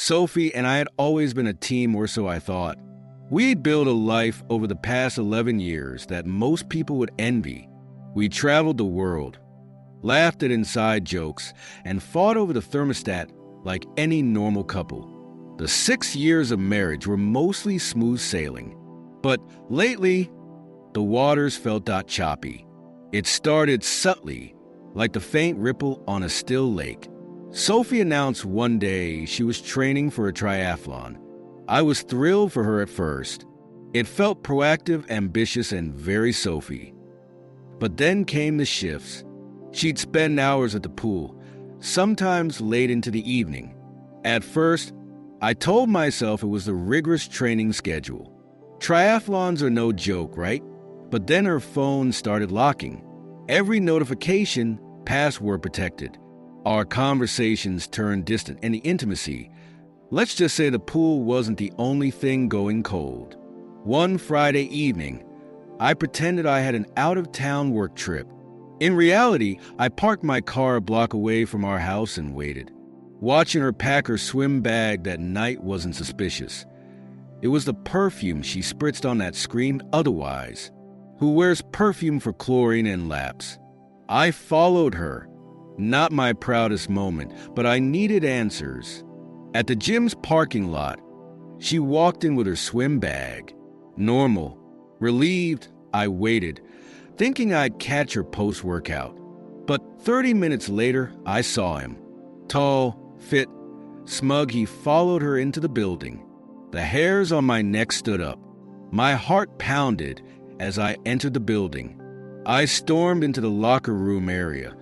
Sophie and I had always been a team, or so I thought. We'd built a life over the past 11 years that most people would envy. We traveled the world, laughed at inside jokes, and fought over the thermostat like any normal couple. The 6 years of marriage were mostly smooth sailing, but lately, the waters felt choppy. It started subtly, like the faint ripple on a still lake. Sophie announced one day she was training for a triathlon. I was thrilled for her at first. It felt proactive, ambitious, and very Sophie. But then came the shifts. She'd spend hours at the pool, sometimes late into the evening. At first, I told myself it was the rigorous training schedule. Triathlons are no joke, right? But then her phone started locking. Every notification, password protected. Our conversations turned distant, and the intimacy. Let's just say the pool wasn't the only thing going cold. One Friday evening, I pretended I had an out-of-town work trip. In reality, I parked my car a block away from our house and waited. Watching her pack her swim bag that night wasn't suspicious. It was the perfume she spritzed on that screamed otherwise. Who wears perfume for chlorine and laps? I followed her. Not my proudest moment, but I needed answers. At the gym's parking lot, she walked in with her swim bag. Normal. Relieved, I waited, thinking I'd catch her post-workout. But 30 minutes later, I saw him. Tall, fit, smug, he followed her into the building. The hairs on my neck stood up. My heart pounded as I entered the building. I stormed into the locker room area,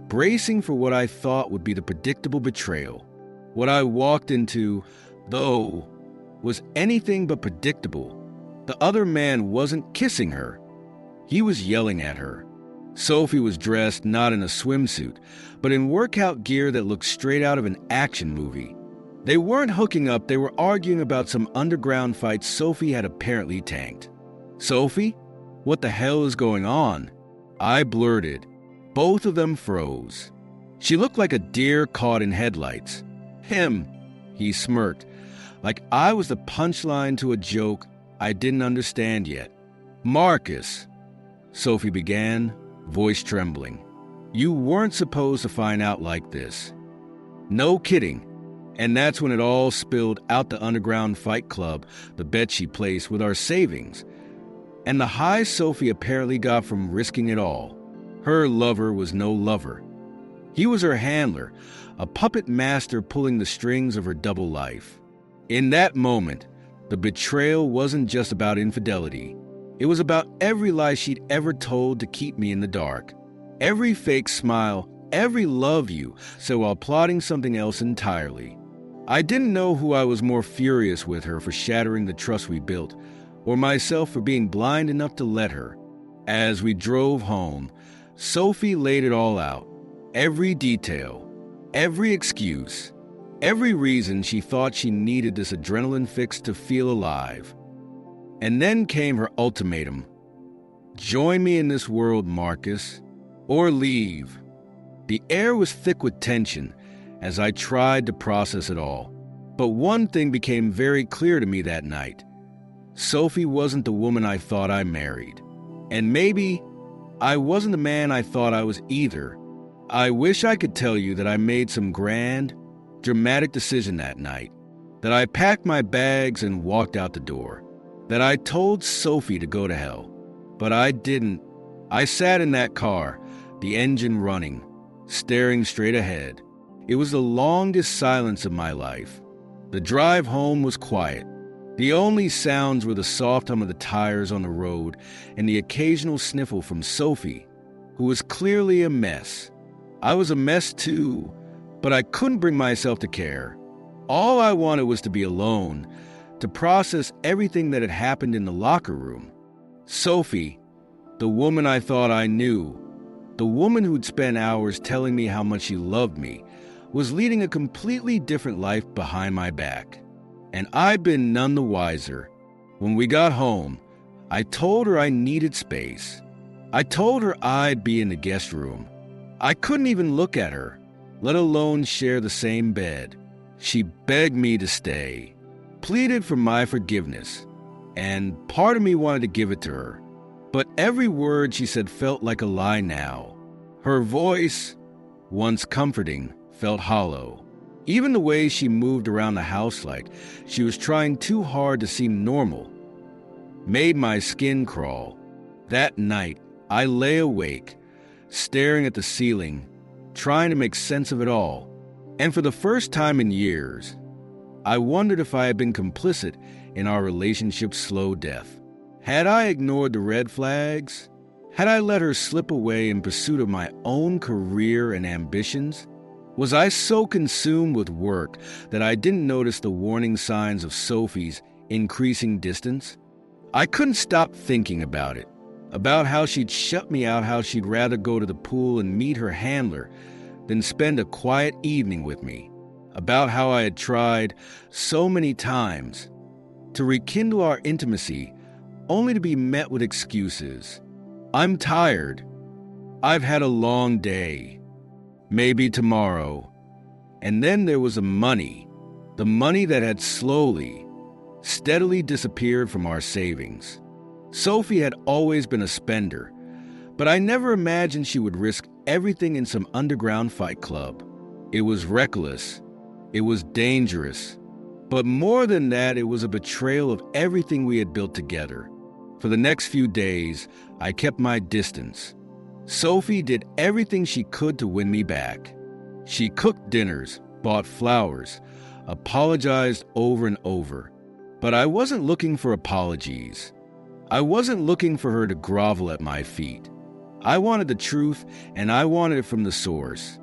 bracing for what I thought would be the predictable betrayal. What I walked into, though, was anything but predictable. The other man wasn't kissing her. He was yelling at her. Sophie was dressed not in a swimsuit, but in workout gear that looked straight out of an action movie. They weren't hooking up, they were arguing about some underground fight Sophie had apparently tanked. Sophie? What the hell is going on? I blurted. Both of them froze. She looked like a deer caught in headlights. Him, he smirked, like I was the punchline to a joke I didn't understand yet. Marcus, Sophie began, voice trembling. You weren't supposed to find out like this. No kidding. And that's when it all spilled out the underground fight club, the bet she placed with our savings. And the high Sophie apparently got from risking it all. Her lover was no lover. He was her handler, a puppet master pulling the strings of her double life. In that moment, the betrayal wasn't just about infidelity. It was about every lie she'd ever told to keep me in the dark. Every fake smile, every love you, so while plotting something else entirely. I didn't know who I was more furious with, her for shattering the trust we built, or myself for being blind enough to let her. As we drove home, Sophie laid it all out. Every detail, every excuse, every reason she thought she needed this adrenaline fix to feel alive. And then came her ultimatum. Join me in this world, Marcus, or leave. The air was thick with tension as I tried to process it all. But one thing became very clear to me that night. Sophie wasn't the woman I thought I married. And maybe I wasn't the man I thought I was either. I wish I could tell you that I made some grand, dramatic decision that night. That I packed my bags and walked out the door. That I told Sophie to go to hell. But I didn't. I sat in that car, the engine running, staring straight ahead. It was the longest silence of my life. The drive home was quiet. The only sounds were the soft hum of the tires on the road and the occasional sniffle from Sophie, who was clearly a mess. I was a mess too, but I couldn't bring myself to care. All I wanted was to be alone, to process everything that had happened in the locker room. Sophie, the woman I thought I knew, the woman who'd spent hours telling me how much she loved me, was leading a completely different life behind my back. And I'd been none the wiser. When we got home, I told her I needed space. I told her I'd be in the guest room. I couldn't even look at her, let alone share the same bed. She begged me to stay, pleaded for my forgiveness, and part of me wanted to give it to her. But every word she said felt like a lie now. Her voice, once comforting, felt hollow. Even the way she moved around the house like she was trying too hard to seem normal made my skin crawl. That night, I lay awake, staring at the ceiling, trying to make sense of it all. And for the first time in years, I wondered if I had been complicit in our relationship's slow death. Had I ignored the red flags? Had I let her slip away in pursuit of my own career and ambitions? Was I so consumed with work that I didn't notice the warning signs of Sophie's increasing distance? I couldn't stop thinking about it, about how she'd shut me out, how she'd rather go to the pool and meet her handler than spend a quiet evening with me, about how I had tried so many times to rekindle our intimacy only to be met with excuses. I'm tired. I've had a long day. Maybe tomorrow. And then there was the money that had slowly, steadily disappeared from our savings. Sophie had always been a spender, but I never imagined she would risk everything in some underground fight club. It was reckless. It was dangerous. But more than that, it was a betrayal of everything we had built together. For the next few days, I kept my distance. Sophie did everything she could to win me back. She cooked dinners, bought flowers, apologized over and over. But I wasn't looking for apologies. I wasn't looking for her to grovel at my feet. I wanted the truth, and I wanted it from the source.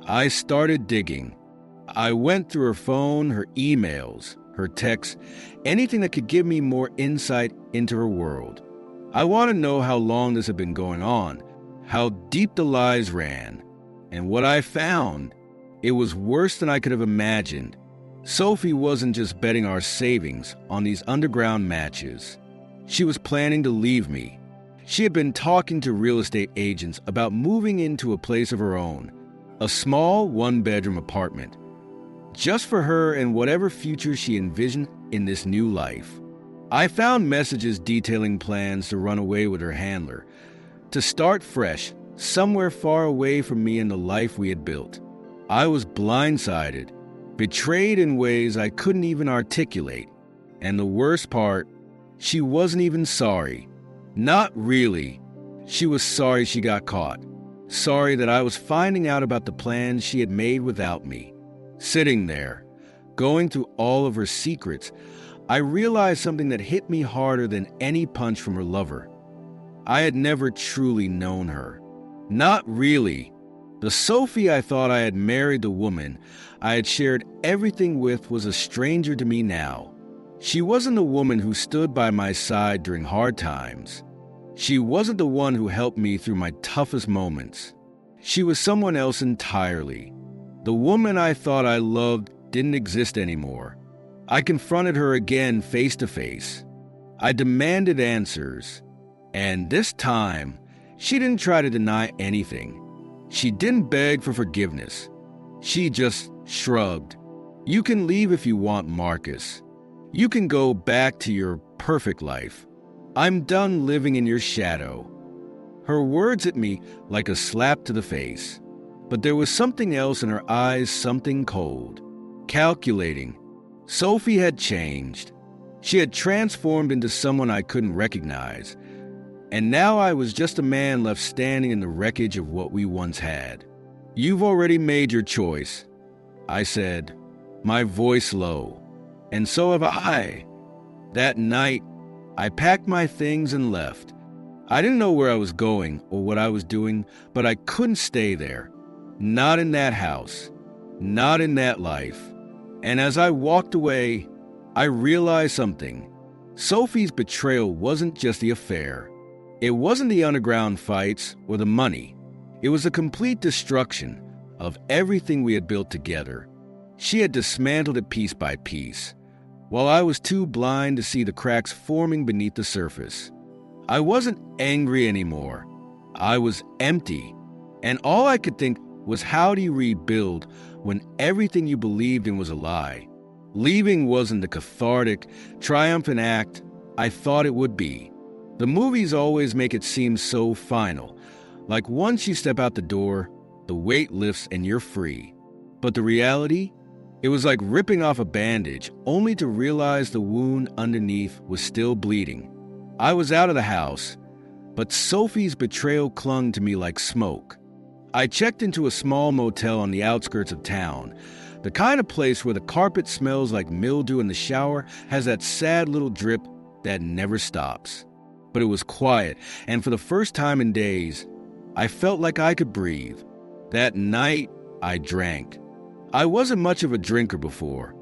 I started digging. I went through her phone, her emails, her texts, anything that could give me more insight into her world. I want to know how long this had been going on, how deep the lies ran. And what I found, it was worse than I could have imagined. Sophie wasn't just betting our savings on these underground matches. She was planning to leave me. She had been talking to real estate agents about moving into a place of her own, a small one-bedroom apartment, just for her and whatever future she envisioned in this new life. I found messages detailing plans to run away with her handler, to start fresh, somewhere far away from me and the life we had built. I was blindsided, betrayed in ways I couldn't even articulate. And the worst part, she wasn't even sorry. Not really. She was sorry she got caught. Sorry that I was finding out about the plans she had made without me. Sitting there, going through all of her secrets, I realized something that hit me harder than any punch from her lover. I had never truly known her. Not really. The Sophie I thought I had married, the woman I had shared everything with, was a stranger to me now. She wasn't the woman who stood by my side during hard times. She wasn't the one who helped me through my toughest moments. She was someone else entirely. The woman I thought I loved didn't exist anymore. I confronted her again face to face. I demanded answers. And this time, she didn't try to deny anything. She didn't beg for forgiveness. She just shrugged. You can leave if you want, Marcus. You can go back to your perfect life. I'm done living in your shadow. Her words hit me like a slap to the face. But there was something else in her eyes, something cold, calculating. Sophie had changed. She had transformed into someone I couldn't recognize. And now I was just a man left standing in the wreckage of what we once had. You've already made your choice, I said, my voice low. And so have I. That night, I packed my things and left. I didn't know where I was going or what I was doing, but I couldn't stay there. Not in that house. Not in that life. And as I walked away, I realized something. Sophie's betrayal wasn't just the affair. It wasn't the underground fights or the money. It was a complete destruction of everything we had built together. She had dismantled it piece by piece, while I was too blind to see the cracks forming beneath the surface. I wasn't angry anymore. I was empty, and all I could think was, how do you rebuild when everything you believed in was a lie. Leaving wasn't the cathartic, triumphant act I thought it would be. The movies always make it seem so final, like once you step out the door, the weight lifts and you're free. But the reality? It was like ripping off a bandage, only to realize the wound underneath was still bleeding. I was out of the house, but Sophie's betrayal clung to me like smoke. I checked into a small motel on the outskirts of town, the kind of place where the carpet smells like mildew and the shower has that sad little drip that never stops. But it was quiet, and for the first time in days, I felt like I could breathe. That night, I drank. I wasn't much of a drinker before,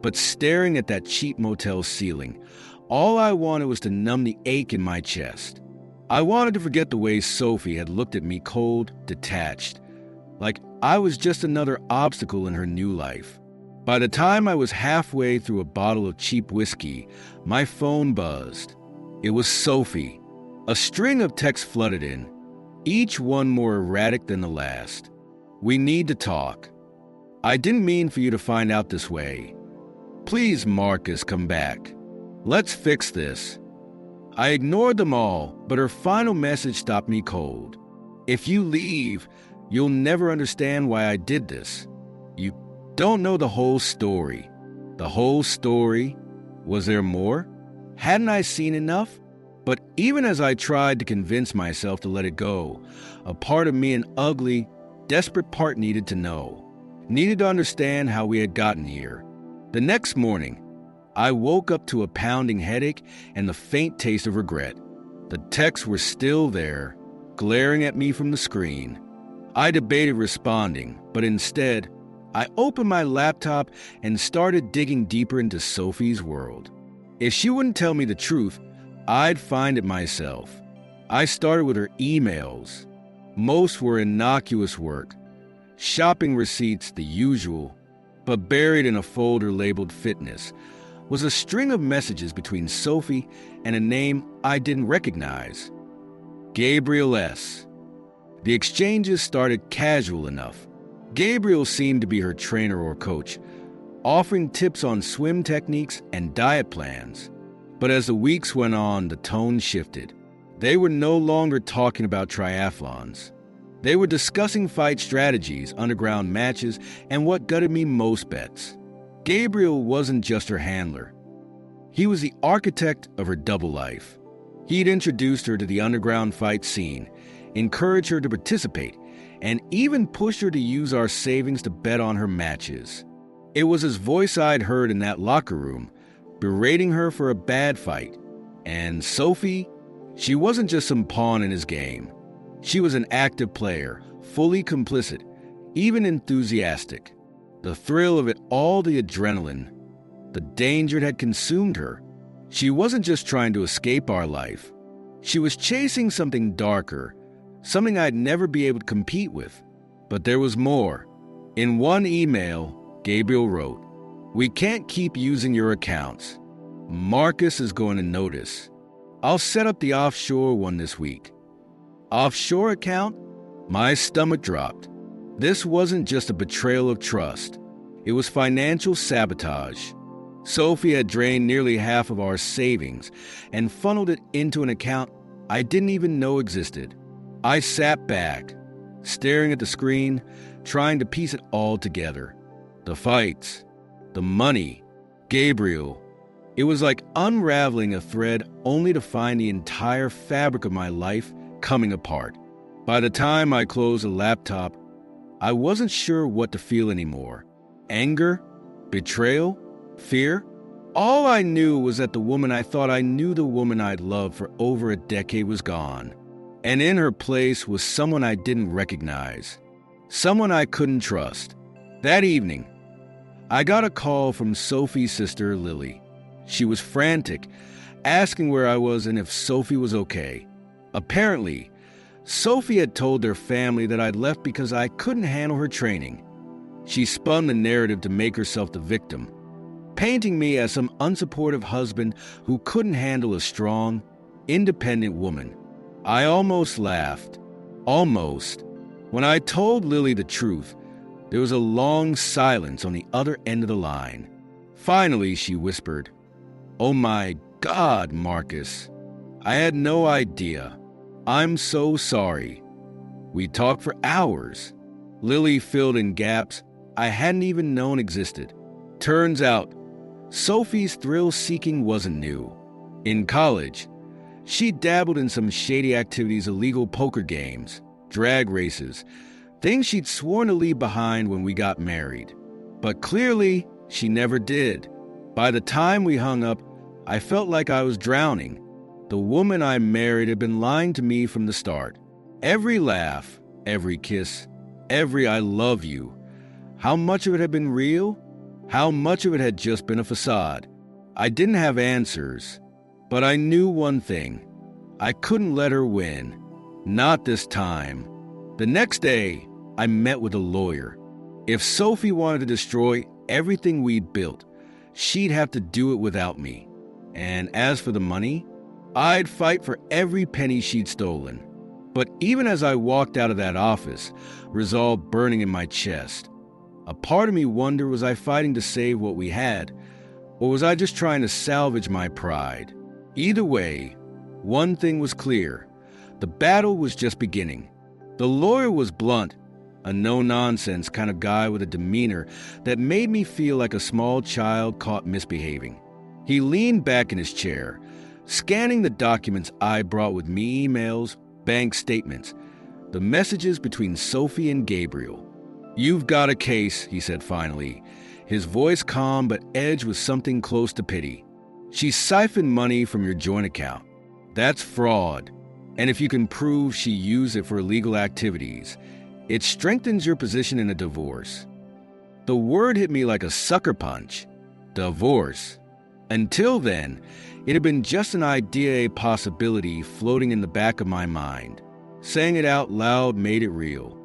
but staring at that cheap motel ceiling, all I wanted was to numb the ache in my chest. I wanted to forget the way Sophie had looked at me cold, detached, like I was just another obstacle in her new life. By the time I was halfway through a bottle of cheap whiskey, my phone buzzed. It was Sophie. A string of texts flooded in, each one more erratic than the last. "We need to talk. I didn't mean for you to find out this way. Please, Marcus, come back. Let's fix this." I ignored them all, but her final message stopped me cold. "If you leave, you'll never understand why I did this. You don't know the whole story." The whole story? Was there more? Hadn't I seen enough? But even as I tried to convince myself to let it go, a part of me, an ugly, desperate part, needed to know. Needed to understand how we had gotten here. The next morning, I woke up to a pounding headache and the faint taste of regret. The texts were still there, glaring at me from the screen. I debated responding, but instead, I opened my laptop and started digging deeper into Sophie's world. If she wouldn't tell me the truth, I'd find it myself. I started with her emails. Most were innocuous work, shopping receipts, the usual, but buried in a folder labeled fitness was a string of messages between Sophie and a name I didn't recognize. Gabriel S. The exchanges started casual enough. Gabriel seemed to be her trainer or coach, offering tips on swim techniques and diet plans. But as the weeks went on, the tone shifted. They were no longer talking about triathlons. They were discussing fight strategies, underground matches, and what gutted me most, bets. Gabriel wasn't just her handler. He was the architect of her double life. He'd introduced her to the underground fight scene, encouraged her to participate, and even pushed her to use our savings to bet on her matches. It was his voice I'd heard in that locker room, berating her for a bad fight. And Sophie, she wasn't just some pawn in his game. She was an active player, fully complicit, even enthusiastic. The thrill of it all, the adrenaline, the danger it had consumed her. She wasn't just trying to escape our life. She was chasing something darker, something I'd never be able to compete with. But there was more. In one email, Gabriel wrote, "We can't keep using your accounts. Marcus is going to notice. I'll set up the offshore one this week." Offshore account? My stomach dropped. This wasn't just a betrayal of trust. It was financial sabotage. Sophie had drained nearly half of our savings and funneled it into an account I didn't even know existed. I sat back, staring at the screen, trying to piece it all together. The fights, the money, Gabriel. It was like unraveling a thread only to find the entire fabric of my life coming apart. By the time I closed the laptop, I wasn't sure what to feel anymore. Anger? Betrayal? Fear? All I knew was that the woman I thought I knew, the woman I'd loved for over a decade, was gone. And in her place was someone I didn't recognize. Someone I couldn't trust. That evening, I got a call from Sophie's sister, Lily. She was frantic, asking where I was and if Sophie was okay. Apparently, Sophie had told their family that I'd left because I couldn't handle her training. She spun the narrative to make herself the victim, painting me as some unsupportive husband who couldn't handle a strong, independent woman. I almost laughed. Almost. When I told Lily the truth, There was a long silence on the other end of the line. Finally, she whispered, "Oh my God, Marcus. I had no idea. I'm so sorry." We talked for hours. Lily filled in gaps I hadn't even known existed. Turns out, Sophie's thrill-seeking wasn't new. In college, she dabbled in some shady activities, illegal poker games, drag races, things she'd sworn to leave behind when we got married. But clearly, she never did. By the time we hung up, I felt like I was drowning. The woman I married had been lying to me from the start. Every laugh, every kiss, every "I love you." How much of it had been real? How much of it had just been a facade? I didn't have answers, but I knew one thing. I couldn't let her win. Not this time. The next day, I met with a lawyer. If Sophie wanted to destroy everything we'd built, she'd have to do it without me. And as for the money, I'd fight for every penny she'd stolen. But even as I walked out of that office, resolve burning in my chest, a part of me wondered, was I fighting to save what we had, or was I just trying to salvage my pride? Either way, one thing was clear. The battle was just beginning. The lawyer was blunt, a no-nonsense kind of guy with a demeanor that made me feel like a small child caught misbehaving. He leaned back in his chair, scanning the documents I brought with me, emails, bank statements, the messages between Sophie and Gabriel. "You've got a case," he said finally, his voice calm but edged with something close to pity. "She siphoned money from your joint account. That's fraud. And if you can prove she used it for illegal activities, it strengthens your position in a divorce." The word hit me like a sucker punch. Divorce. Until then, it had been just an idea, a possibility floating in the back of my mind. Saying it out loud made it real.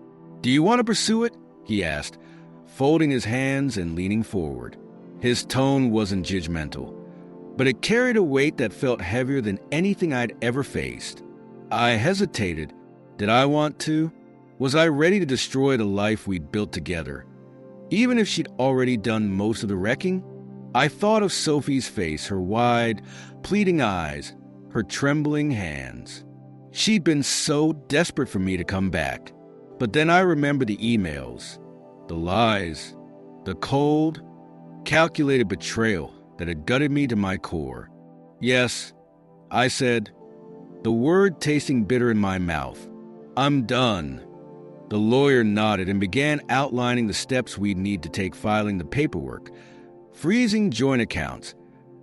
"Do you want to pursue it?" he asked, folding his hands and leaning forward. His tone wasn't judgmental, but it carried a weight that felt heavier than anything I'd ever faced. I hesitated. Did I want to? Was I ready to destroy the life we'd built together? Even if she'd already done most of the wrecking? I thought of Sophie's face, her wide, pleading eyes, her trembling hands. She'd been so desperate for me to come back. But then I remembered the emails, the lies, the cold, calculated betrayal that had gutted me to my core. "Yes," I said, the word tasting bitter in my mouth. "I'm done." The lawyer nodded and began outlining the steps we'd need to take, filing the paperwork, freezing joint accounts,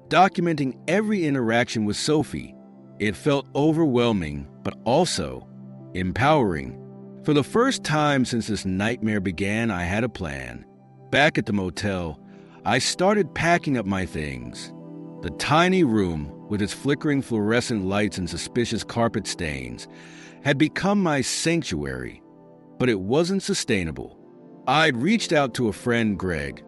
documenting every interaction with Sophie. It felt overwhelming, but also empowering. For the first time since this nightmare began, I had a plan. Back at the motel, I started packing up my things. The tiny room, with its flickering fluorescent lights and suspicious carpet stains, had become my sanctuary. But it wasn't sustainable. I'd reached out to a friend, Greg,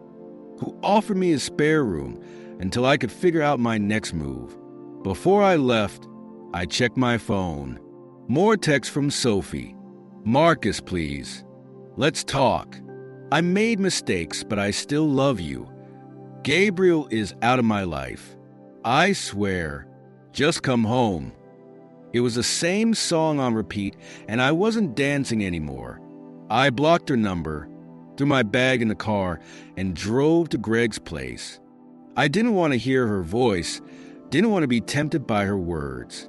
who offered me a spare room until I could figure out my next move. Before I left, I checked my phone. More texts from Sophie. "Marcus, please. Let's talk. I made mistakes, but I still love you. Gabriel is out of my life. I swear. Just come home." It was the same song on repeat, and I wasn't dancing anymore. I blocked her number, threw my bag in the car, and drove to Greg's place. I didn't want to hear her voice, didn't want to be tempted by her words.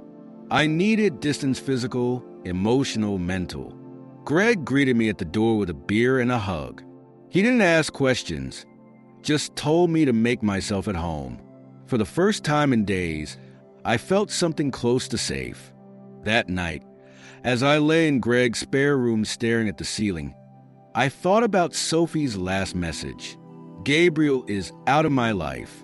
I needed distance, physical, emotional, mental. Greg greeted me at the door with a beer and a hug. He didn't ask questions, just told me to make myself at home. For the first time in days, I felt something close to safe. That night, as I lay in Greg's spare room staring at the ceiling, I thought about Sophie's last message. "Gabriel is out of my life.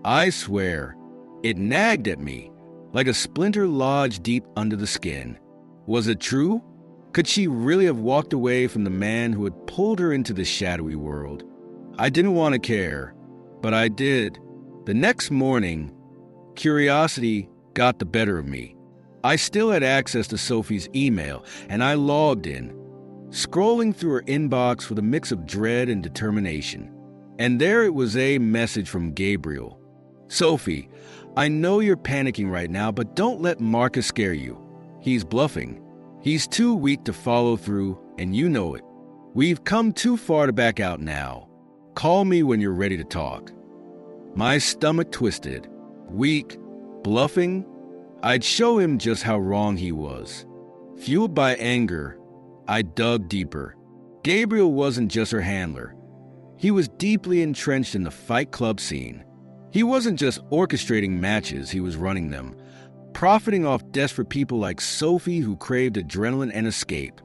I swear." It nagged at me, like a splinter lodged deep under the skin. Was it true? Could she really have walked away from the man who had pulled her into this shadowy world? I didn't want to care, but I did. The next morning, curiosity got the better of me. I still had access to Sophie's email, and I logged in. scrolling through her inbox with a mix of dread and determination. And there it was, a message from Gabriel. "Sophie, I know you're panicking right now, but don't let Marcus scare you. He's bluffing. He's too weak to follow through, and you know it. We've come too far to back out now. Call me when you're ready to talk." My stomach twisted. Weak? Bluffing? I'd show him just how wrong he was. Fueled by anger, I dug deeper. Gabriel wasn't just her handler. He was deeply entrenched in the Fight Club scene. He wasn't just orchestrating matches, he was running them, profiting off desperate people like Sophie who craved adrenaline and escape.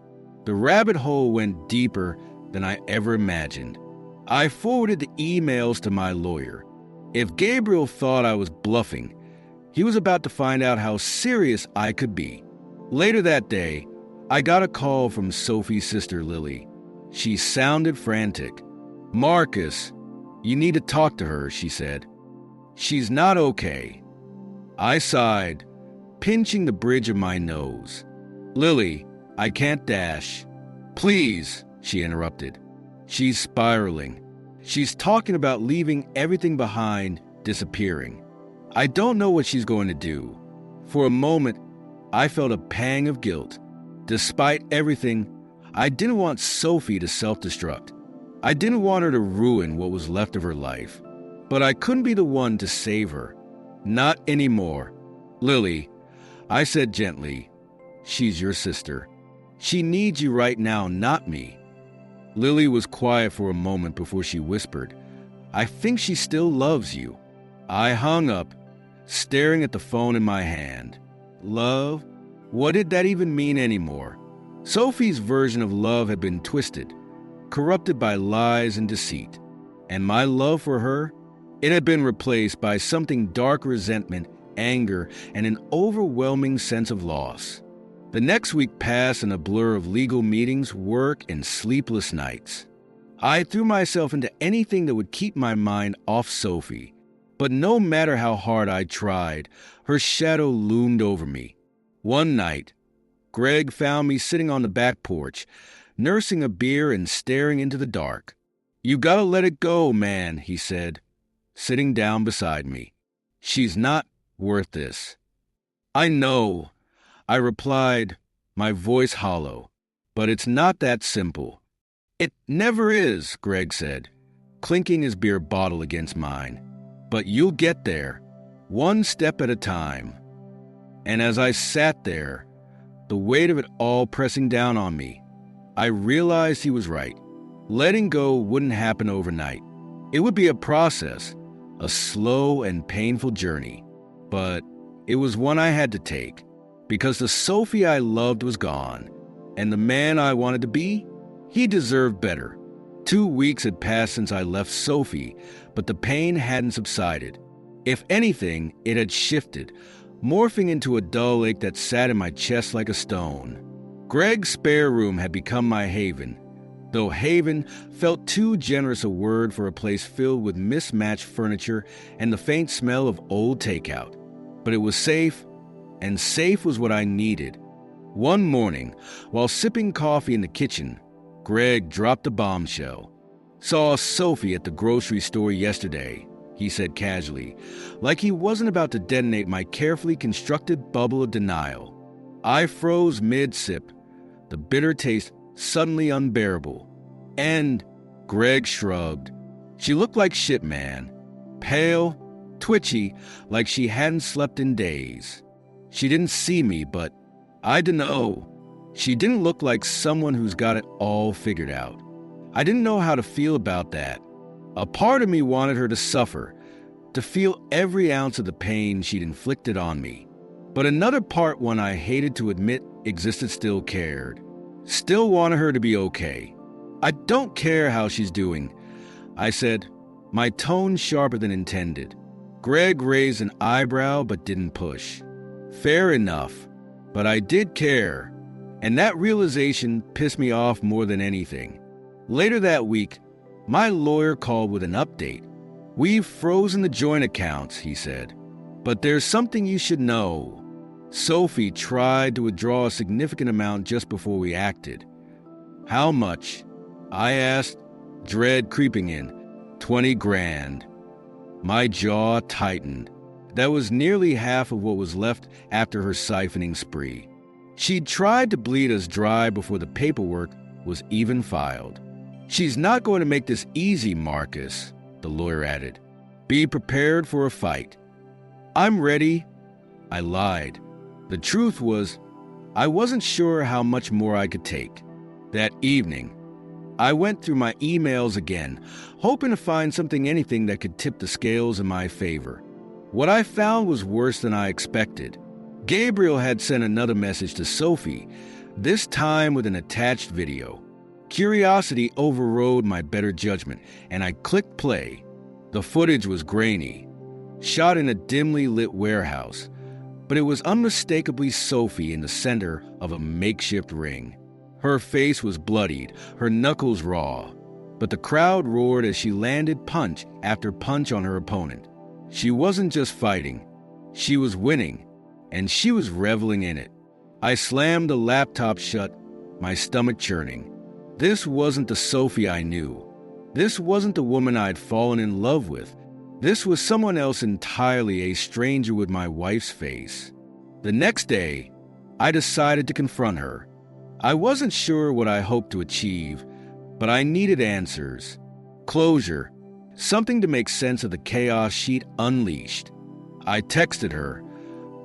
The rabbit hole went deeper than I ever imagined. I forwarded the emails to my lawyer. If Gabriel thought I was bluffing, he was about to find out how serious I could be. Later that day, I got a call from Sophie's sister Lily. She sounded frantic. "Marcus, you need to talk to her," she said. "She's not okay." I sighed, pinching the bridge of my nose. "Lily, I can't dash." "Please," she interrupted. "She's spiraling. She's talking about leaving everything behind, disappearing. I don't know what she's going to do." For a moment, I felt a pang of guilt. Despite everything, I didn't want Sophie to self-destruct. I didn't want her to ruin what was left of her life. But I couldn't be the one to save her. Not anymore. "Lily," I said gently, "she's your sister. She needs you right now, not me." Lily was quiet for a moment before she whispered, "I think she still loves you." I hung up, staring at the phone in my hand. Love? What did that even mean anymore? Sophie's version of love had been twisted, corrupted by lies and deceit. And my love for her? It had been replaced by something dark: resentment, anger, and an overwhelming sense of loss. The next week passed in a blur of legal meetings, work, and sleepless nights. I threw myself into anything that would keep my mind off Sophie. But no matter how hard I tried, her shadow loomed over me. One night, Greg found me sitting on the back porch, nursing a beer and staring into the dark. "You gotta let it go, man," he said, sitting down beside me. "She's not worth this." "I know," I replied, my voice hollow. "But it's not that simple." "It never is," Greg said, clinking his beer bottle against mine. "But you'll get there, one step at a time." And as I sat there, the weight of it all pressing down on me, I realized he was right. Letting go wouldn't happen overnight. It would be a process, a slow and painful journey. But it was one I had to take, because the Sophie I loved was gone, and the man I wanted to be, he deserved better. 2 weeks had passed since I left Sophie, but the pain hadn't subsided. If anything, it had shifted, morphing into a dull ache that sat in my chest like a stone. Greg's spare room had become my haven, though haven felt too generous a word for a place filled with mismatched furniture and the faint smell of old takeout. But it was safe, and safe was what I needed. One morning, while sipping coffee in the kitchen, Greg dropped a bombshell. "Saw Sophie at the grocery store yesterday," he said casually, like he wasn't about to detonate my carefully constructed bubble of denial. I froze mid-sip, the bitter taste suddenly unbearable. "And," Greg shrugged, "she looked like shit, man. Pale, twitchy, like she hadn't slept in days. She didn't see me, but I dunno. She didn't look like someone who's got it all figured out." I didn't know how to feel about that. A part of me wanted her to suffer, to feel every ounce of the pain she'd inflicted on me. But another part, one I hated to admit existed, still cared. Still wanted her to be okay. "I don't care how she's doing," I said, my tone sharper than intended. Greg raised an eyebrow but didn't push. Fair enough, but I did care, and that realization pissed me off more than anything. Later that week, my lawyer called with an update. "We've frozen the joint accounts," he said. "But there's something you should know. Sophie tried to withdraw a significant amount just before we acted." How much? I asked, dread creeping in. 20 grand. My jaw tightened. That was nearly half of what was left after her siphoning spree. She'd tried to bleed us dry before the paperwork was even filed. She's not going to make this easy, Marcus, the lawyer added. Be prepared for a fight. I'm ready. I lied. The truth was, I wasn't sure how much more I could take. That evening, I went through my emails again, hoping to find anything that could tip the scales in my favor. What I found was worse than I expected. Gabriel had sent another message to Sophie, this time with an attached video. Curiosity overrode my better judgment, and I clicked play. The footage was grainy, shot in a dimly lit warehouse, but it was unmistakably Sophie in the center of a makeshift ring. Her face was bloodied, her knuckles raw, but the crowd roared as she landed punch after punch on her opponent. She wasn't just fighting, she was winning, and she was reveling in it. I slammed the laptop shut, my stomach churning. This wasn't the Sophie I knew. This wasn't the woman I'd fallen in love with. This was someone else entirely, a stranger with my wife's face. The next day, I decided to confront her. I wasn't sure what I hoped to achieve, but I needed answers. Closure. Something to make sense of the chaos she'd unleashed. I texted her,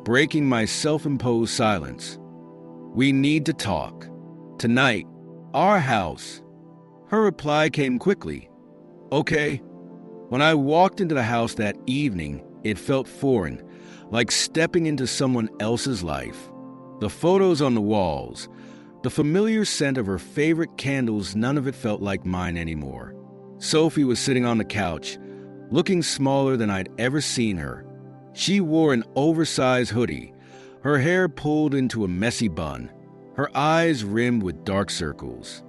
breaking my self-imposed silence. We need to talk. Tonight. Our house. Her reply came quickly. Okay. When I walked into the house that evening, it felt foreign, like stepping into someone else's life. The photos on the walls, the familiar scent of her favorite candles, none of it felt like mine anymore. Sophie was sitting on the couch, looking smaller than I'd ever seen her. She wore an oversized hoodie, her hair pulled into a messy bun, her eyes rimmed with dark circles.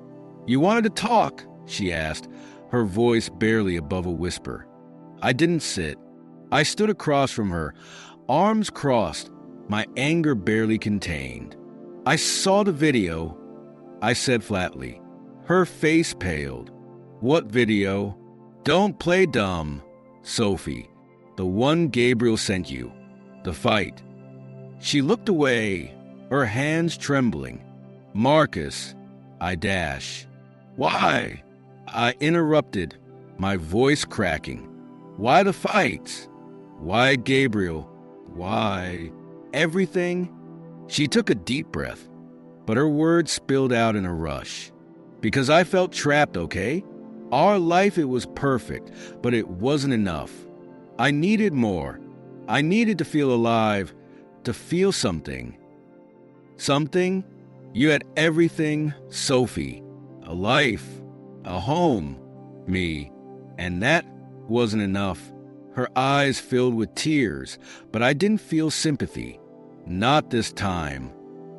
You wanted to talk? She asked, her voice barely above a whisper. I didn't sit. I stood across from her, arms crossed, my anger barely contained. I saw the video, I said flatly. Her face paled. What video? Don't play dumb, Sophie. The one Gabriel sent you. The fight. She looked away, her hands trembling. Marcus, I dash. Why? I interrupted, my voice cracking. Why the fights? Why Gabriel? Why everything? She took a deep breath, but her words spilled out in a rush. Because I felt trapped, okay? Our life, it was perfect, but it wasn't enough. I needed more. I needed to feel alive, to feel something. Something? You had everything, Sophie. A life, a home, me. And that wasn't enough. Her eyes filled with tears, but I didn't feel sympathy. Not this time.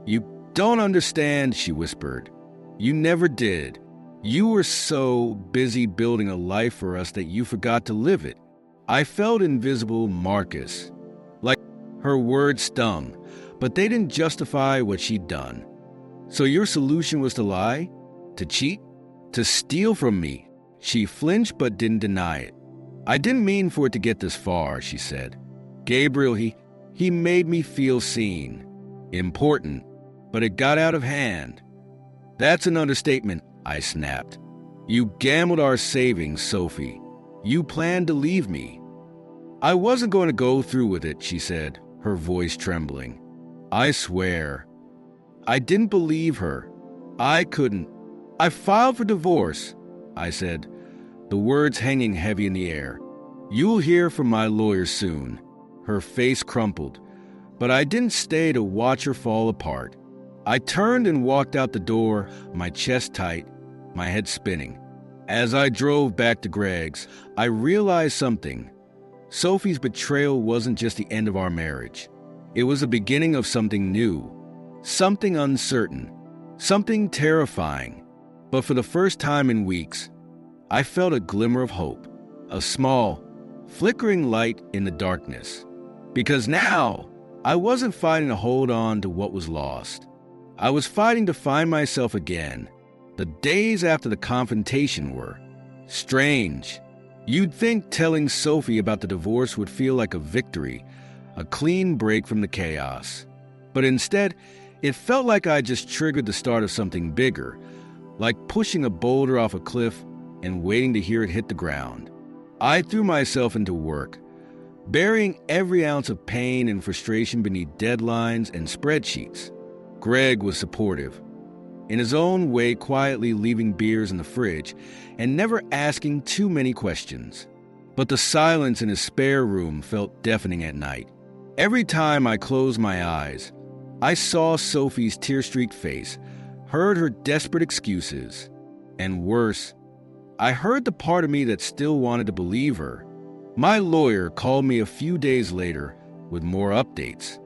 You don't understand, she whispered. You never did. You were so busy building a life for us that you forgot to live it. I felt invisible, Marcus. Like her words stung, but they didn't justify what she'd done. So your solution was to lie? To cheat? To steal from me? She flinched but didn't deny it. I didn't mean for it to get this far, she said. Gabriel, he made me feel seen. Important. But it got out of hand. That's an understatement, I snapped. You gambled our savings, Sophie. You planned to leave me. I wasn't going to go through with it, she said, her voice trembling. I swear. I didn't believe her. I couldn't. I filed for divorce, I said, the words hanging heavy in the air. You'll hear from my lawyer soon. Her face crumpled, but I didn't stay to watch her fall apart. I turned and walked out the door, my chest tight, my head spinning. As I drove back to Greg's, I realized something. Sophie's betrayal wasn't just the end of our marriage. It was the beginning of something new, something uncertain, something terrifying. But for the first time in weeks, I felt a glimmer of hope, a small, flickering light in the darkness. Because now, I wasn't fighting to hold on to what was lost. I was fighting to find myself again, The days after the confrontation were strange. You'd think telling Sophie about the divorce would feel like a victory, a clean break from the chaos. But instead, it felt like I just triggered the start of something bigger, like pushing a boulder off a cliff and waiting to hear it hit the ground. I threw myself into work, burying every ounce of pain and frustration beneath deadlines and spreadsheets. Greg was supportive, in his own way quietly leaving beers in the fridge and never asking too many questions. But the silence in his spare room felt deafening at night. Every time I closed my eyes, I saw Sophie's tear-streaked face, heard her desperate excuses, and worse, I heard the part of me that still wanted to believe her. My lawyer called me a few days later with more updates.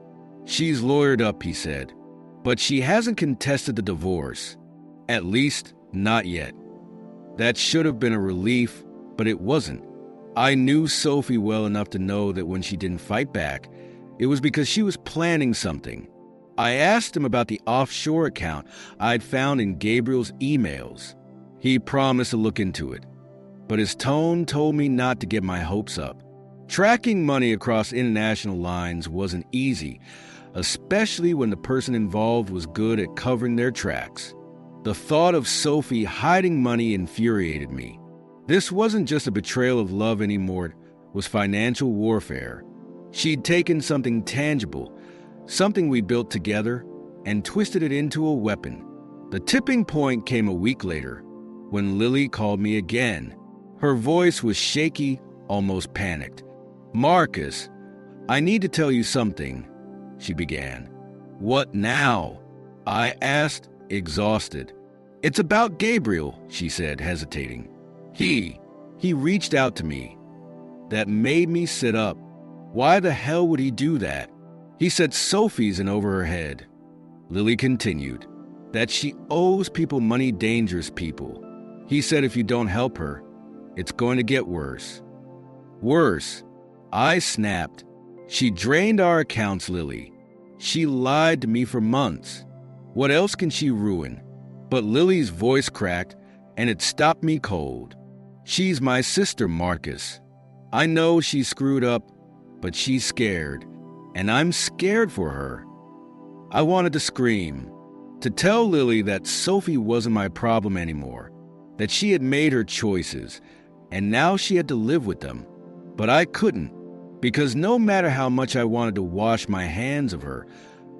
She's lawyered up, he said, but she hasn't contested the divorce. At least, not yet. That should have been a relief, but it wasn't. I knew Sophie well enough to know that when she didn't fight back, it was because she was planning something. I asked him about the offshore account I'd found in Gabriel's emails. He promised to look into it, but his tone told me not to get my hopes up. Tracking money across international lines wasn't easy, especially when the person involved was good at covering their tracks. The thought of Sophie hiding money infuriated me. This wasn't just a betrayal of love anymore, it was financial warfare. She'd taken something tangible, something we built together, and twisted it into a weapon. The tipping point came a week later, when Lily called me again. Her voice was shaky, almost panicked. "Marcus, I need to tell you something," she began. "What now?" I asked, exhausted. "It's about Gabriel," she said, hesitating. He reached out to me. That made me sit up. Why the hell would he do that? He said Sophie's in over her head. Lily continued, that she owes people money, dangerous people. He said if you don't help her, it's going to get worse. Worse? I snapped. She drained our accounts, Lily. She lied to me for months. What else can she ruin? But Lily's voice cracked, and it stopped me cold. She's my sister, Marcus. I know she screwed up, but she's scared, and I'm scared for her. I wanted to scream, to tell Lily that Sophie wasn't my problem anymore, that she had made her choices, and now she had to live with them. But I couldn't, because no matter how much I wanted to wash my hands of her,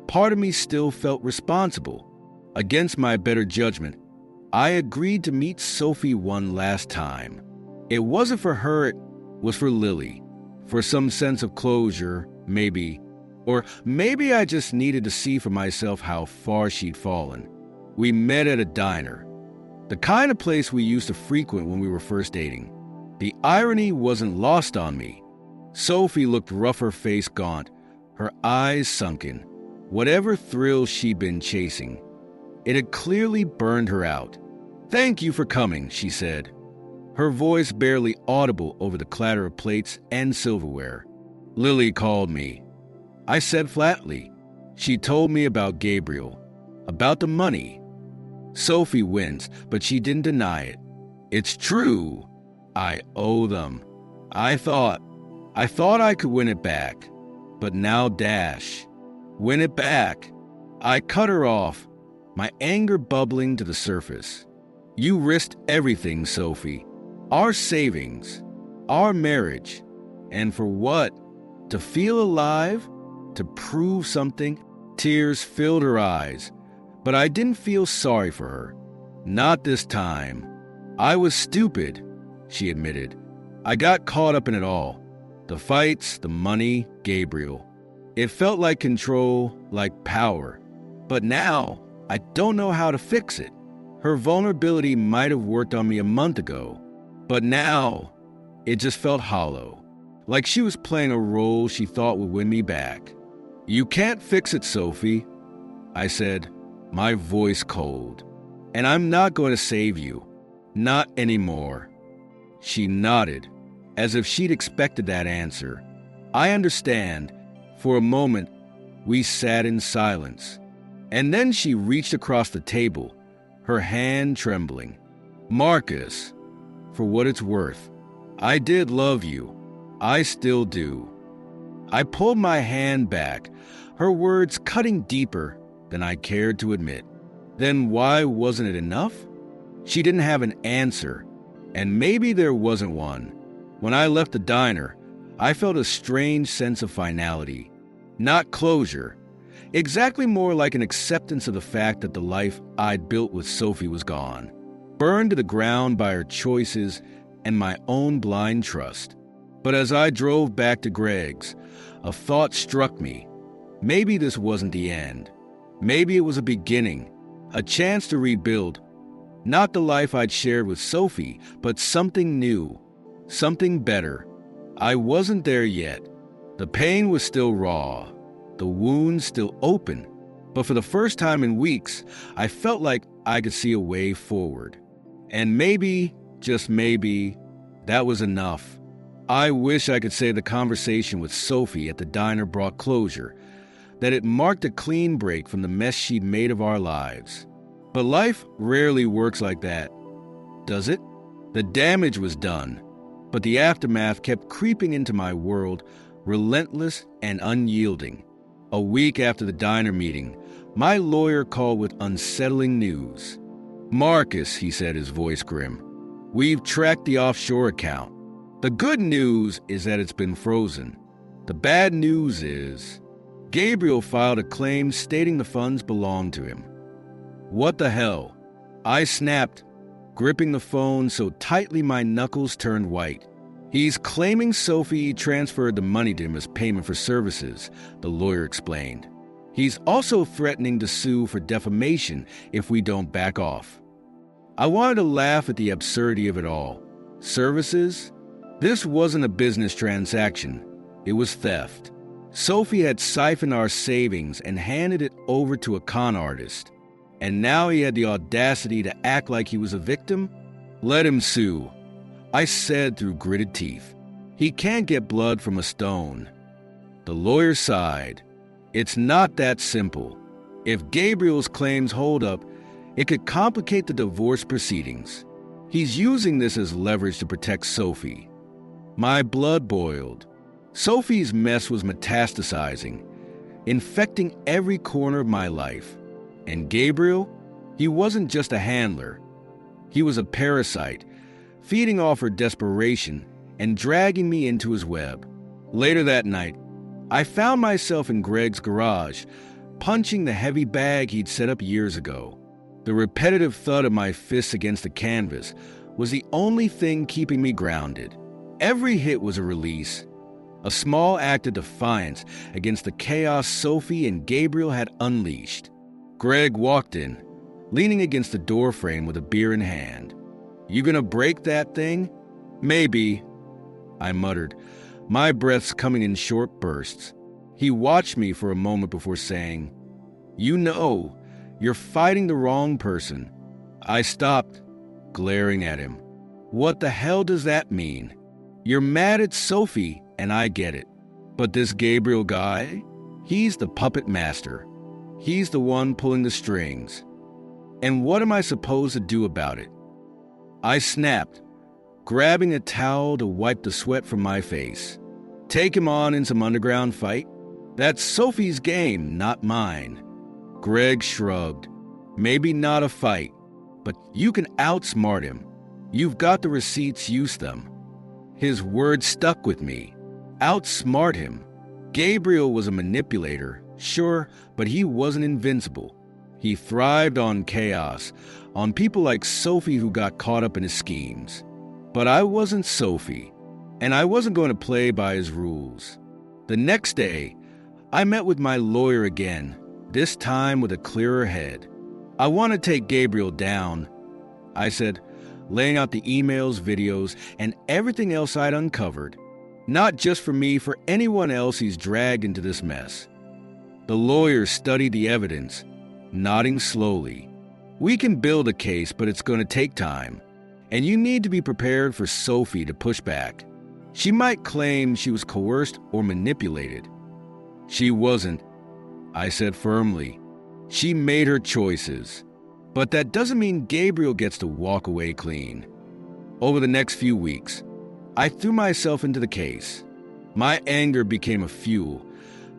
part of me still felt responsible. Against my better judgment, I agreed to meet Sophie one last time. It wasn't for her, it was for Lily. For some sense of closure, maybe. Or maybe I just needed to see for myself how far she'd fallen. We met at a diner, the kind of place we used to frequent when we were first dating. The irony wasn't lost on me. Sophie looked rough, her face gaunt, her eyes sunken. Whatever thrill she'd been chasing, it had clearly burned her out. "Thank you for coming," she said, her voice barely audible over the clatter of plates and silverware. "Lily called me," I said flatly. "She told me about Gabriel, about the money." Sophie winced, but she didn't deny it. "It's true. I owe them. I thought I could win it back. But now dash. Win it back." I cut her off, my anger bubbling to the surface. "You risked everything, Sophie. Our savings, our marriage. And for what? To feel alive? To prove something?" Tears filled her eyes, but I didn't feel sorry for her. "Not this time. I was stupid," she admitted. "I got caught up in it all. The fights, the money, Gabriel. It felt like control, like power. But now, I don't know how to fix it. Her vulnerability might have worked on me a month ago, but now, it just felt hollow, like she was playing a role she thought would win me back. "You can't fix it, Sophie," I said, my voice cold. "And I'm not going to save you. Not anymore." She nodded, as if she'd expected that answer. "I understand." For a moment, we sat in silence. And then she reached across the table, her hand trembling. "Marcus, for what it's worth, I did love you. I still do." I pulled my hand back, her words cutting deeper than I cared to admit. Then why wasn't it enough? She didn't have an answer, and maybe there wasn't one. When I left the diner, I felt a strange sense of finality. Not closure, exactly more like an acceptance of the fact that the life I'd built with Sophie was gone, burned to the ground by her choices and my own blind trust. But as I drove back to Greg's, a thought struck me. Maybe this wasn't the end. Maybe it was a beginning, a chance to rebuild. Not the life I'd shared with Sophie, but something new, something better. I wasn't there yet. The pain was still raw, the wound still open, but for the first time in weeks, I felt like I could see a way forward. And maybe, just maybe, that was enough. I wish I could say the conversation with Sophie at the diner brought closure, that it marked a clean break from the mess she'd made of our lives. But life rarely works like that, does it? The damage was done, but the aftermath kept creeping into my world, relentless and unyielding. A week after the diner meeting, my lawyer called with unsettling news. "Marcus," he said, his voice grim, "we've tracked the offshore account. The good news is that it's been frozen. The bad news is Gabriel filed a claim stating the funds belonged to him." What the hell? I snapped, gripping the phone so tightly my knuckles turned white. "He's claiming Sophie transferred the money to him as payment for services," the lawyer explained. "He's also threatening to sue for defamation if we don't back off." I wanted to laugh at the absurdity of it all. Services? This wasn't a business transaction. It was theft. Sophie had siphoned our savings and handed it over to a con artist. And now he had the audacity to act like he was a victim? Let him sue, I said through gritted teeth. He can't get blood from a stone. The lawyer sighed. It's not that simple. If Gabriel's claims hold up, it could complicate the divorce proceedings. He's using this as leverage to protect Sophie. My blood boiled. Sophie's mess was metastasizing, infecting every corner of my life. And Gabriel, he wasn't just a handler. He was a parasite, feeding off her desperation and dragging me into his web. Later that night, I found myself in Greg's garage, punching the heavy bag he'd set up years ago. The repetitive thud of my fists against the canvas was the only thing keeping me grounded. Every hit was a release, a small act of defiance against the chaos Sophie and Gabriel had unleashed. Greg walked in, leaning against the doorframe with a beer in hand. "You gonna break that thing?" "Maybe," I muttered, my breaths coming in short bursts. He watched me for a moment before saying, "You know, you're fighting the wrong person." I stopped, glaring at him. "What the hell does that mean? You're mad at Sophie, and I get it. But this Gabriel guy, he's the puppet master. He's the one pulling the strings. And what am I supposed to do about it?" I snapped, grabbing a towel to wipe the sweat from my face. "Take him on in some underground fight? That's Sophie's game, not mine." Greg shrugged. "Maybe not a fight, but you can outsmart him. You've got the receipts, use them." His words stuck with me. Outsmart him. Gabriel was a manipulator, sure, but he wasn't invincible. He thrived on chaos, on people like Sophie who got caught up in his schemes. But I wasn't Sophie, and I wasn't going to play by his rules. The next day, I met with my lawyer again, this time with a clearer head. "I want to take Gabriel down," I said, laying out the emails, videos, and everything else I'd uncovered. Not just for me, for anyone else he's dragged into this mess. The lawyer studied the evidence, nodding slowly. "We can build a case, but it's going to take time. And you need to be prepared for Sophie to push back. She might claim she was coerced or manipulated." "She wasn't," I said firmly. "She made her choices. But that doesn't mean Gabriel gets to walk away clean. Over the next few weeks, I threw myself into the case. My anger became a fuel,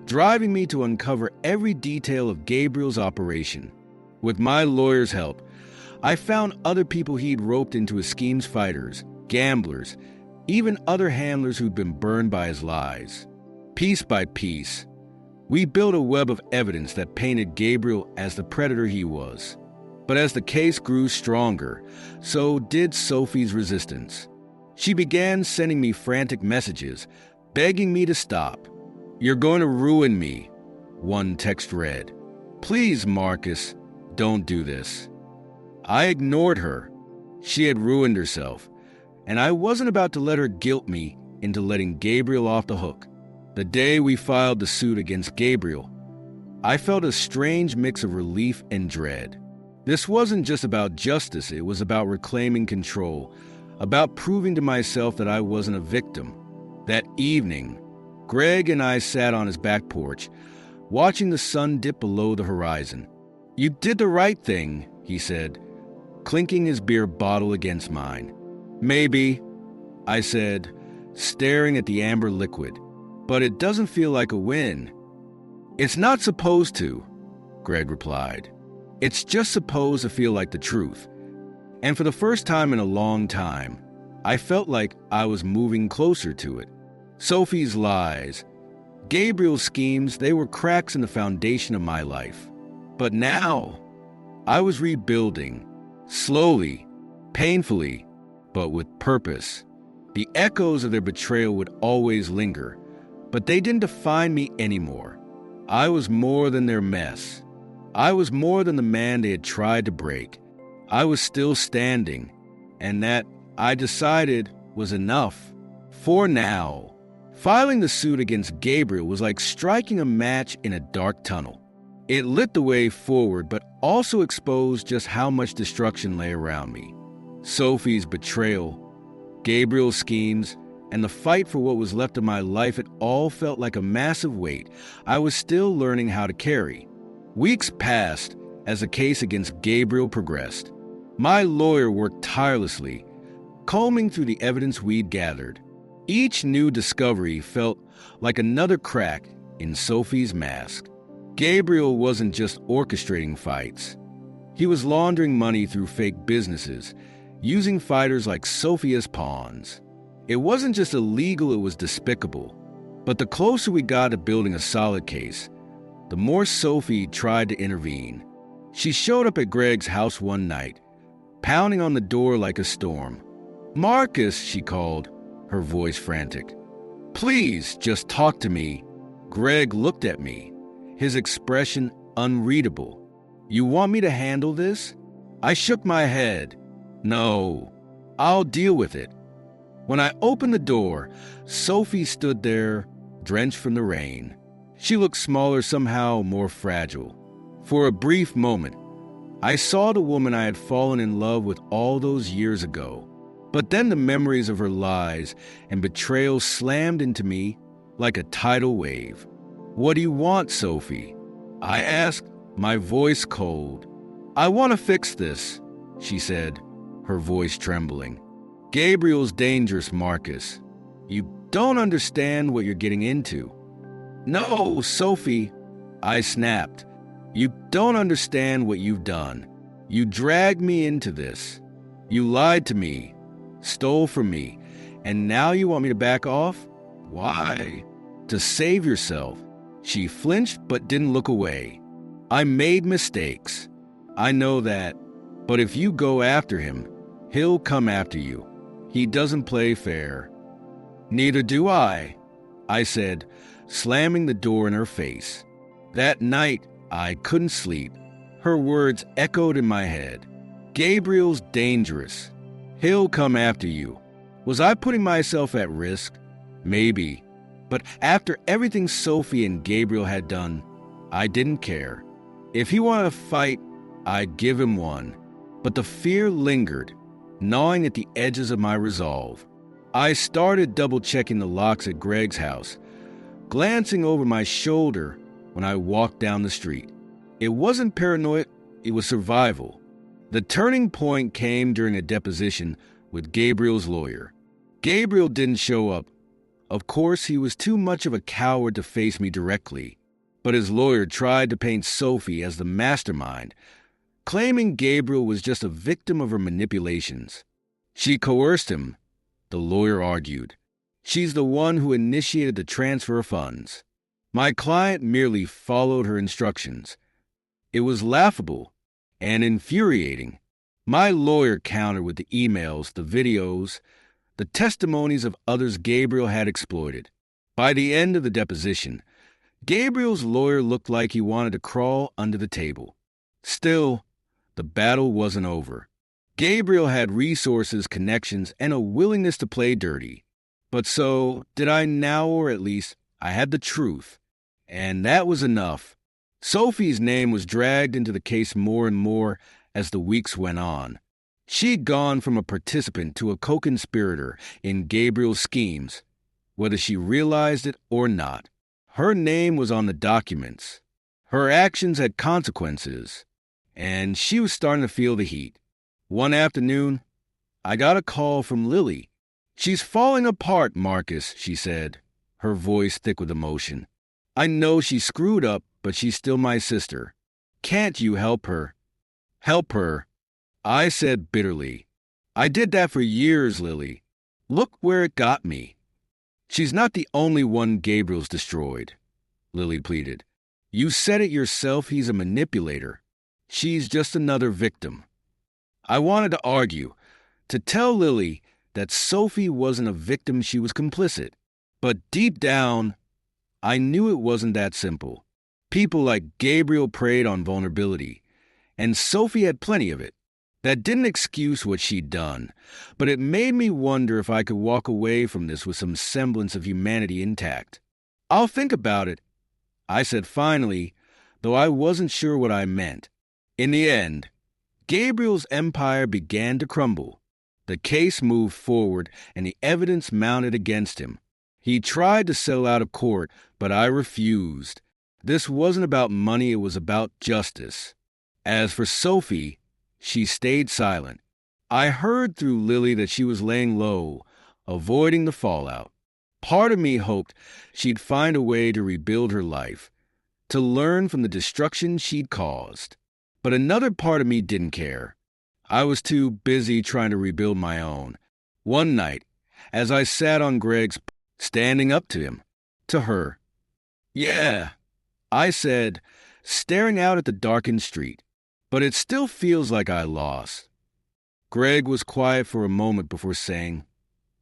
driving me to uncover every detail of Gabriel's operation. With my lawyer's help, I found other people he'd roped into his scheme's fighters, gamblers, even other handlers who'd been burned by his lies. Piece by piece, we built a web of evidence that painted Gabriel as the predator he was. But as the case grew stronger, so did Sophie's resistance. She began sending me frantic messages, begging me to stop. "You're going to ruin me," one text read. "Please, Marcus, don't do this." I ignored her. She had ruined herself, and I wasn't about to let her guilt me into letting Gabriel off the hook. The day we filed the suit against Gabriel, I felt a strange mix of relief and dread. This wasn't just about justice, it was about reclaiming control, about proving to myself that I wasn't a victim. That evening, Greg and I sat on his back porch, watching the sun dip below the horizon. "You did the right thing," he said, clinking his beer bottle against mine. "Maybe," I said, staring at the amber liquid, "but it doesn't feel like a win." "It's not supposed to," Greg replied. "It's just supposed to feel like the truth." And for the first time in a long time, I felt like I was moving closer to it. Sophie's lies, Gabriel's schemes, they were cracks in the foundation of my life. But now, I was rebuilding, slowly, painfully, but with purpose. The echoes of their betrayal would always linger, but they didn't define me anymore. I was more than their mess. I was more than the man they had tried to break. I was still standing, and that, I decided, was enough. For now. Filing the suit against Gabriel was like striking a match in a dark tunnel. It lit the way forward, but also exposed just how much destruction lay around me. Sophie's betrayal, Gabriel's schemes, and the fight for what was left of my life, it all felt like a massive weight I was still learning how to carry. Weeks passed as the case against Gabriel progressed. My lawyer worked tirelessly, combing through the evidence we'd gathered. Each new discovery felt like another crack in Sophie's mask. Gabriel wasn't just orchestrating fights. He was laundering money through fake businesses, using fighters like Sophie as pawns. It wasn't just illegal, it was despicable. But the closer we got to building a solid case, the more Sophie tried to intervene. She showed up at Greg's house one night, pounding on the door like a storm. "Marcus," she called, her voice frantic. "Please, just talk to me." Greg looked at me, his expression unreadable. "You want me to handle this?" I shook my head. "No, I'll deal with it." When I opened the door, Sophie stood there, drenched from the rain. She looked smaller, somehow more fragile. For a brief moment, I saw the woman I had fallen in love with all those years ago. But then the memories of her lies and betrayal slammed into me like a tidal wave. "What do you want, Sophie?" I asked, my voice cold. "I want to fix this," she said, her voice trembling. "Gabriel's dangerous, Marcus. You don't understand what you're getting into." "No, Sophie," I snapped. "You don't understand what you've done. You dragged me into this. You lied to me, stole from me, and now you want me to back off? Why?" "To save yourself." She flinched but didn't look away. "I made mistakes. I know that. But if you go after him, he'll come after you. He doesn't play fair." "Neither do I," I said, slamming the door in her face. That night, I couldn't sleep. Her words echoed in my head. "Gabriel's dangerous. He'll come after you." Was I putting myself at risk? Maybe. But after everything Sophie and Gabriel had done, I didn't care. If he wanted a fight, I'd give him one. But the fear lingered, gnawing at the edges of my resolve. I started double-checking the locks at Greg's house, glancing over my shoulder when I walked down the street. It wasn't paranoia, it was survival. The turning point came during a deposition with Gabriel's lawyer. Gabriel didn't show up. Of course, he was too much of a coward to face me directly, but his lawyer tried to paint Sophie as the mastermind, claiming Gabriel was just a victim of her manipulations. She coerced him, the lawyer argued. She's the one who initiated the transfer of funds. My client merely followed her instructions. It was laughable and infuriating. My lawyer countered with the emails, the videos, the testimonies of others Gabriel had exploited. By the end of the deposition, Gabriel's lawyer looked like he wanted to crawl under the table. Still, the battle wasn't over. Gabriel had resources, connections, and a willingness to play dirty. But so did I now, or at least I had the truth. And that was enough. Sophie's name was dragged into the case more and more as the weeks went on. She'd gone from a participant to a co-conspirator in Gabriel's schemes, whether she realized it or not. Her name was on the documents. Her actions had consequences, and she was starting to feel the heat. One afternoon, I got a call from Lily. "She's falling apart, Marcus," she said, her voice thick with emotion. "I know she screwed up, but she's still my sister. Can't you help her?" "Help her?" I said bitterly. "I did that for years, Lily. Look where it got me." "She's not the only one Gabriel's destroyed," Lily pleaded. "You said it yourself, he's a manipulator. She's just another victim." I wanted to argue, to tell Lily that Sophie wasn't a victim, she was complicit. But deep down, I knew it wasn't that simple. People like Gabriel preyed on vulnerability, and Sophie had plenty of it. That didn't excuse what she'd done, but it made me wonder if I could walk away from this with some semblance of humanity intact. "I'll think about it," I said finally, though I wasn't sure what I meant. In the end, Gabriel's empire began to crumble. The case moved forward, and the evidence mounted against him. He tried to settle out of court, but I refused. This wasn't about money, it was about justice. As for Sophie, she stayed silent. I heard through Lily that she was laying low, avoiding the fallout. Part of me hoped she'd find a way to rebuild her life, to learn from the destruction she'd caused. But another part of me didn't care. I was too busy trying to rebuild my own. One night, as I sat on Greg's, standing up to him, to her. "Yeah," I said, staring out at the darkened street. "But it still feels like I lost." Greg was quiet for a moment before saying,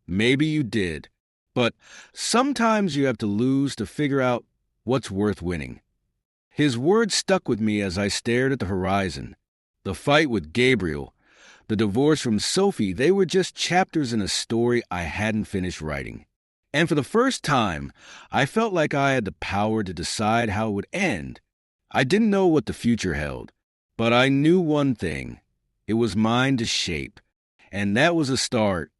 "Maybe you did, but sometimes you have to lose to figure out what's worth winning." His words stuck with me as I stared at the horizon. The fight with Gabriel, the divorce from Sophie, they were just chapters in a story I hadn't finished writing. And for the first time, I felt like I had the power to decide how it would end. I didn't know what the future held, but I knew one thing. It was mine to shape, and that was a start